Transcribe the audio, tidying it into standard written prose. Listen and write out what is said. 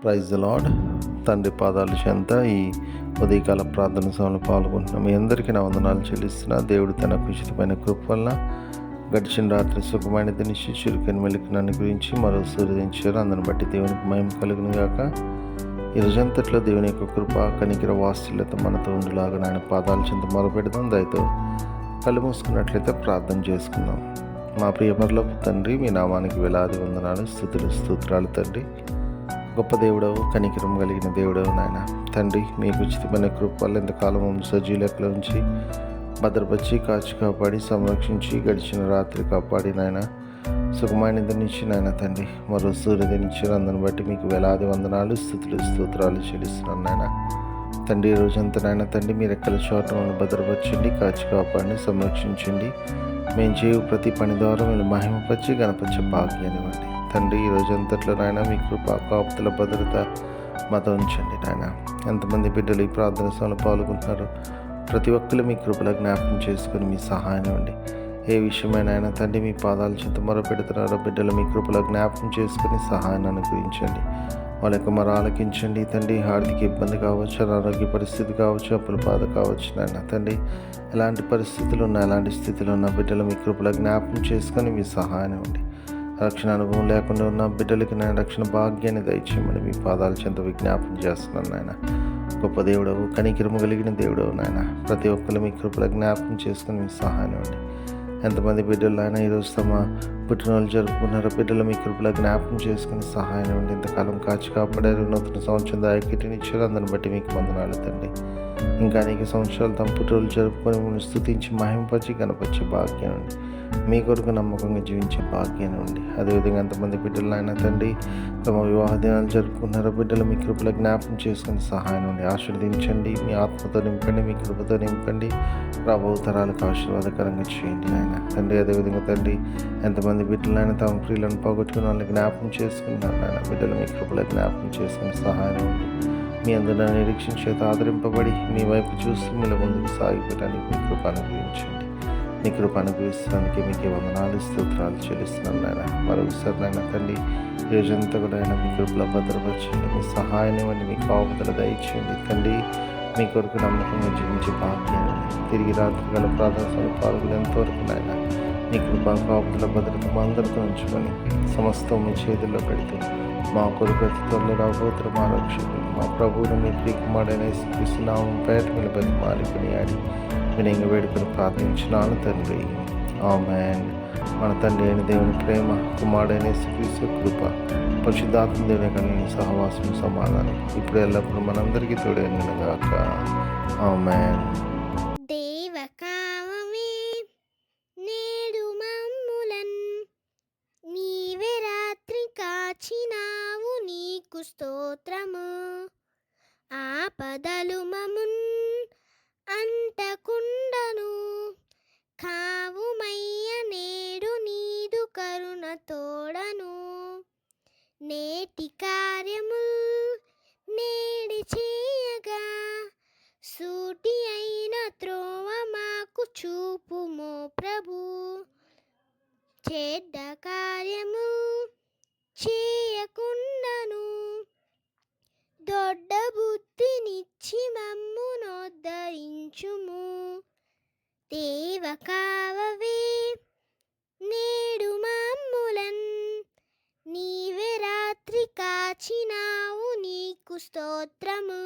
Praise the lord. తండ్రి పాదాల చెంత ఈ ఉదయకాల ప్రార్థన సమయంలో పాల్గొంటున్నాం. మీ అందరికీ నా వందనాలు చెల్లిస్తున్నా. దేవుడు తన ఉచితమైన కృప వలన గడిచిన రాత్రి సుఖమైనది నిశ్చి చురుకైన మెలికి నన్ను గురించి మరో సూర్యుదించారు. అందుని బట్టి దేవునికి మహిమ కలుగును గాక. ఈ రోజంతట్లో దేవుని యొక్క కృప కనికర వాత్సల్యత మనతో ఉండులాగా ఆయన పాదాల చెంత మొరపెడదాం. దయతో కళ్ళు మూసుకున్నట్లయితే ప్రార్థన చేసుకుందాం. మా ప్రియ పరలోకపు తండ్రి, మీ నామానికి వేలాది వందనాలు, స్తుతులు స్తోత్రాలు తండ్రి. గొప్ప దేవుడవు, కనికరం కలిగిన దేవుడవు నాయన తండ్రి. మీకు ఉచితమైన కృప వల్ల ఇంతకాలం సజీలకుల ఉంచి భద్రపరిచి కాచి కాపాడి సంరక్షించి గడిచిన రాత్రి కాపాడి నాయన సుఖమైన నుంచి నాయన తండ్రి మరో సూర్యోదయించారు. అందుని బట్టి మీకు వేలాది వందనాలు, స్తుతులు స్తోత్రాలు చెల్లిస్తున్నాను నాయన తండ్రి. ఈ రోజంతా నాయన తండ్రి మీరు ఎక్కల చోటను భద్రపరచండి, కాచి కాపాడిని సంరక్షించండి. మేము చేయు ప్రతి పని ద్వారా మీరు మహిమపరిచి గణపరిచే భాగ్యాన్నివ్వండి తండ్రి. ఈ రోజంతట్లో నాయన మీ కృప కాపుదల భద్రత మాతో ఉంచండి నాయన. ఎంతమంది బిడ్డలు ఈ ప్రార్థన సమయంలో పాల్గొంటున్నారు, ప్రతి ఒక్కరు మీ కృపలో జ్ఞాపకం చేసుకుని మీ సహాయం ఇవ్వండి. ఏ విషయమైనా ఆయన తండ్రి మీ పాదాల చింత మొరపెడుతున్నారో బిడ్డలు మీ కృపలో జ్ఞాపకం చేసుకుని సహాయాన్ని అనుగ్రహించండి. వాళ్ళ యొక్క మొర ఆలకించండి తండ్రి. ఆర్థిక ఇబ్బంది కావచ్చు, అనారోగ్య పరిస్థితి కావచ్చు, అప్పుల బాధ కావచ్చు నాయన తండ్రి. ఎలాంటి పరిస్థితులు ఉన్నా, ఎలాంటి స్థితిలో ఉన్న బిడ్డలు మీ కృపలో జ్ఞాపకం చేసుకొని మీ సహాయం ఇవ్వండి. రక్షణ అనుభవం లేకుండా ఉన్న బిడ్డలకి నేను రక్షణ భాగ్యాన్ని దయచేయమని మీ పాదాల చెంత విజ్ఞాపన చేస్తున్నాను నాయన. గొప్ప దేవుడవు, కనికరము కలిగిన దేవుడవు నాయన. ప్రతి ఒక్కరు మీ కృపలో జ్ఞాపకం చేసుకుని మీ సహాయం ఇవ్వండి. ఎంతమంది బిడ్డలు ఆయన ఈరోజు తమ పుట్టినరోజు జరుపుకున్నారో బిడ్డలు మీ కృపలో జ్ఞాపకం చేసుకుని సహాయం ఇవ్వండి. ఇంతకాలం కాచి కాపాడారు, నూతన సంవత్సరం దాయకిటినిచ్చారు. అందరిని బట్టి మీకు వందనాలు తండ్రి. ఇంకా అనేక సంవత్సరాలు తమ పుట్టినరోజు జరుపుకొని మిమ్మల్ని స్తుతించి మహింపరిచి గణపరిచే భాగ్యం ఉండి మీ కొరకు నమ్మకంగా జీవించే భాగ్యాన్ని ఉండి. అదేవిధంగా ఎంతమంది బిడ్డలు ఆయన తండ్రి తమ వివాహ దినాలు జరుపుకున్నారో బిడ్డలు మీ కృపలో జ్ఞాపకం చేసుకుని సహాయం ఉండి ఆశీర్వదించండి. మీ ఆత్మతో నింపండి, మీ కృపతో నింపండి. రాబో తరాలకు ఆశీర్వాదకరంగా చేయండి ఆయన తండ్రి. అదేవిధంగా తండ్రి ఎంతమంది బిడ్డలు ఆయన తమ ప్రియులను పోగొట్టుకుని వాళ్ళని జ్ఞాపకం చేసుకున్నారు ఆయన బిడ్డలు మీ కృపలో జ్ఞాపకం చేసుకుని సహాయం ఉండి మీ అందరూ నిరీక్షణ చేత ఆదరింపబడి మీ వైపు చూస్తూ మీలో ముందుకు సాగిపోవడానికి మీ కృప అనుగ్రహించండి. మీ కృప అనుగ్రహించడానికి మీకు వందనాలు, స్తోత్రాలు చెల్లిస్తున్నాను నాయన. మరొకసారి నాయన తండ్రి ఈ రోజంతా కూడా ఆయన మీ కృపలో భద్రపరచండి. మీ సహాయాన్ని ఇవ్వండి, మీ కాపుదల దయచేయండి తండ్రి. మీ కొరకు నమ్మకంగా జీవించే భాగ్యాన్ని తిరిగి రాత్రి గల ప్రార్థనలు పాల్గొనేంతవరకు నాయన మీ కృప కాపుదల భద్రత మా అందరితో ఉంచుకొని సమస్తం మీ చేతుల్లో పెడుతూ మా కొరకు అతి త్వరలో రాబోతున్న మా రక్షకుడు మా ప్రభువును మీ ప్రియకుమారుడైన యేసుక్రీస్తు నామం పేరిట మీరు బతిమాలుకుని ఆడి వినయంగా వేడుకొని ప్రార్థించినాను తండ్రి. ఆమేన్. మన తండ్రి అయిన దేవుని ప్రేమ, కుమారుడైన యేసుక్రీస్తు కృప, పరిశుద్ధాత్మ దేవుని కలిగిన సహవాసం, సమాధానం ఇప్పుడు ఎల్లప్పుడూ మనందరికీ తోడైనను గాక. ఆమేన్. స్తోత్రము. ఆపదలు మమున్ అంటకుండను కావుమయ్య నేడు నీదు కరుణ తోడను. నేటి కార్యము నేడి చేయగా సూటి అయిన త్రోవ మాకు చూపుమో ప్రభు. చెడ్డ కార్యము చేయకుండాను దొడ్డ బుద్ధినిచ్చి మమ్మునోద్ధరించుము. దేవ కావవే నేడు మమ్ములన్ నీవే రాత్రి కాచినావు నీకు స్తోత్రము.